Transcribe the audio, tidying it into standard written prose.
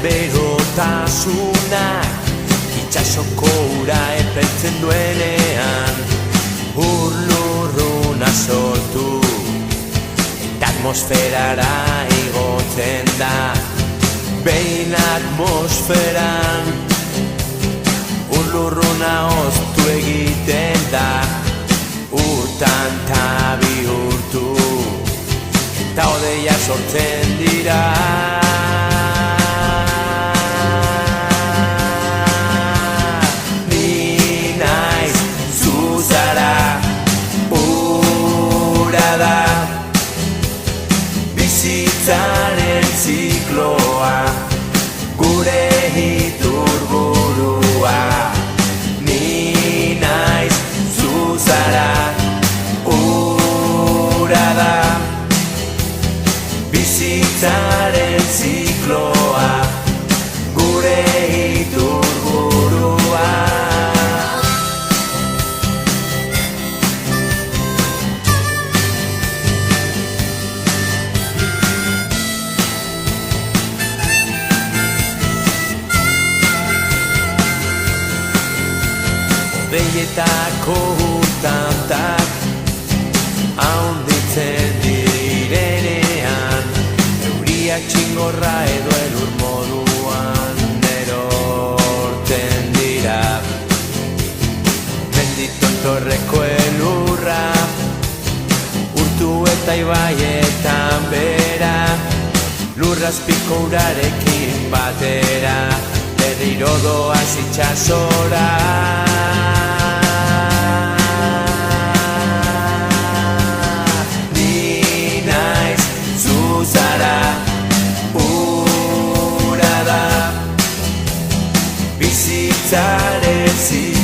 berotasunak Itxasoko ura epeltzen duenean Lurruna sortu eta atmosferara igotzen da Behin atmosferan Lurruna oztu egiten da Urtan ta bihurtu eta odeia sortzen dira Ni naiz zu zara ura da bizitzaren zikloa gure iturburua Ni naiz zu zara ura da bizitzaren zikloa gure iturburua Odeietako urtantak haunditzen direnean Euriak txingorra edo elur moduan erorten dira Mendito torreko elurra urtu eta ibaietan bera Lurrazpiko urarekin batera berriro doaz itxasora Zara ura da bizitzaren zikloa